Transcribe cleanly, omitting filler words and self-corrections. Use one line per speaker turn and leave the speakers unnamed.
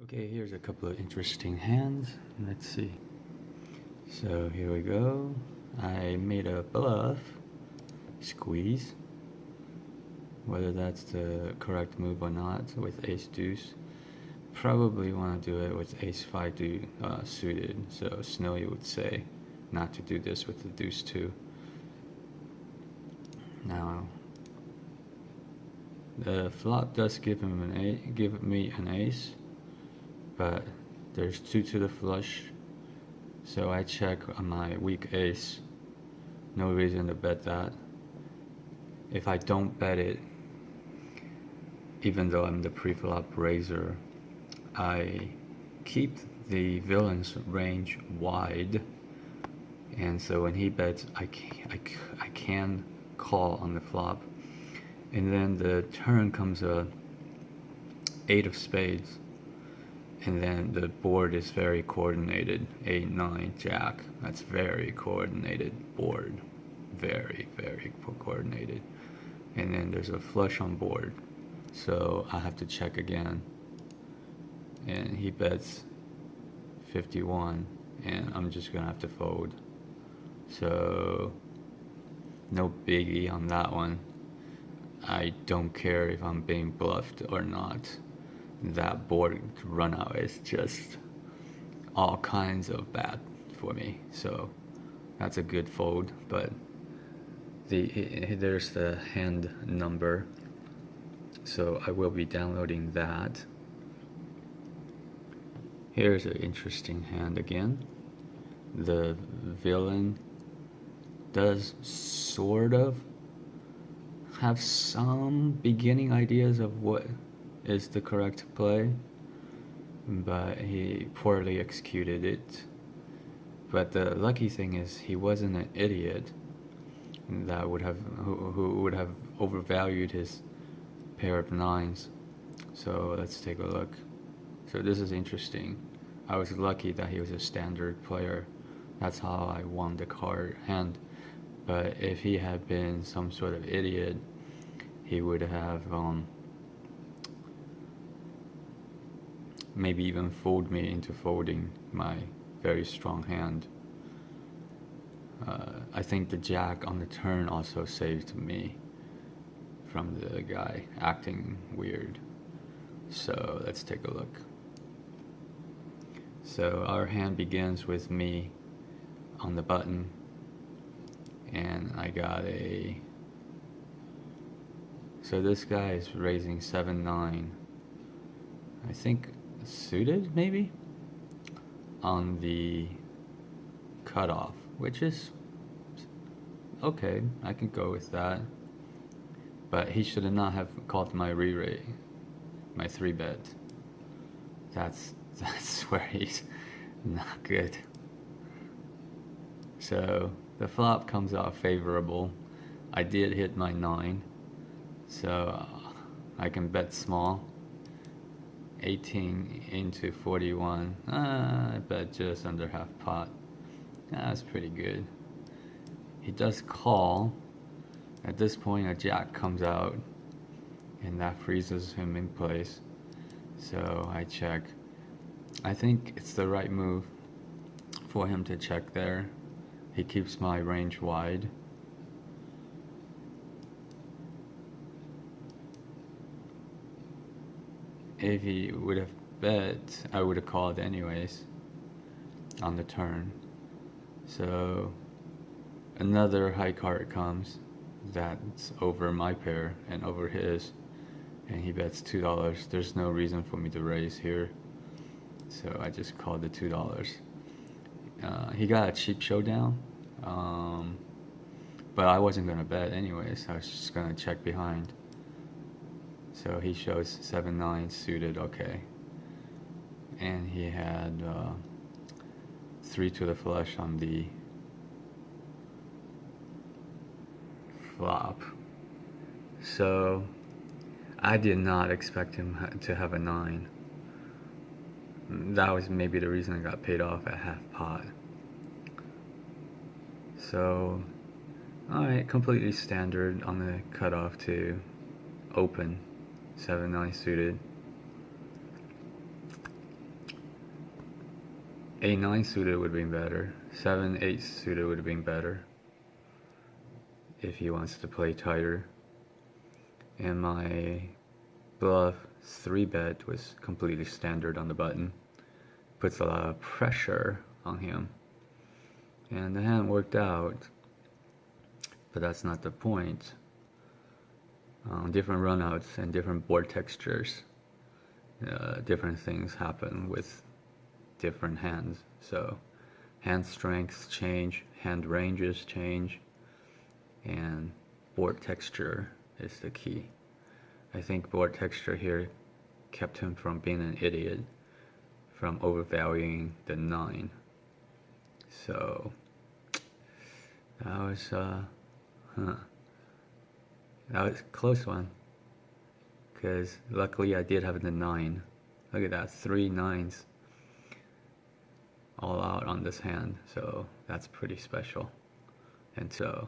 Okay, here's a couple of interesting hands. Let's see. So here we go. I made a bluff squeeze. Whether that's the correct move or not with ace deuce. Probably want to do it with ace five suited. So Snowy would say not to do this with the deuce two. Now the flop does give me an ace, but there's two to the flush. So I check on my weak ace. No reason to bet that. If I don't bet it, even though I'm the pre-flop raiser, I keep the villain's range wide, and so when he bets, I can call on the flop, and then the turn comes a 8 of spades, and then the board is very coordinated. 8, 9, jack. That's very coordinated board. Very, very coordinated. And then there's a flush on board. So I have to check again. And he bets 51. And I'm just going to have to fold. So no biggie on that one. I don't care if I'm being bluffed or not. That board run out is just all kinds of bad for me, so that's a good fold. But there's the hand number, so I will be downloading that. Here's an interesting hand again. The villain does sort of have some beginning ideas of what is the correct play, but he poorly executed it. But the lucky thing is he wasn't an idiot that who would have overvalued his pair of nines. So let's take a look. So this is interesting. I was lucky that he was a standard player. That's how I won the card hand. But if he had been some sort of idiot, he would have maybe even fooled me into folding my very strong hand. I think the jack on the turn also saved me from the guy acting weird. So let's take a look. So our hand begins with me on the button, and I got a... So this guy is raising 7-9. I think suited maybe on the cutoff, which is okay. I can go with that, but he should not have called my re-raise, my 3-bet. That's where he's not good. So the flop comes out favorable. I did hit my 9, so I can bet small. 18 into 41. I bet just under half pot. That's pretty good. He does call. At this point, a jack comes out, and that freezes him in place. So I check. I think it's the right move for him to check there. He keeps my range wide. If he would have bet, I would have called anyways on the turn. So another high card comes that's over my pair and over his, and he bets $2. There's no reason for me to raise here, so I just called the $2. He got a cheap showdown, but I wasn't gonna bet anyways. I was just gonna check behind. So he shows 7-9 suited, okay. And he had 3 to the flush on the flop. So I did not expect him to have a 9. That was maybe the reason I got paid off at half pot. So, alright, completely standard on the cutoff to open. 7-9 suited. A9 suited would have been better. 7-8 suited would have been better if he wants to play tighter. And my bluff 3-bet was completely standard on the button. Puts a lot of pressure on him. And the hand worked out, but that's not the point. Different runouts and different board textures, different things happen with different hands. So hand strengths change, hand ranges change, and board texture is the key. I think board texture here kept him from being an idiot, from overvaluing the 9. So that was that was a close one, because luckily I did have the 9. Look at that, 3 9s all out on this hand, so that's pretty special. And so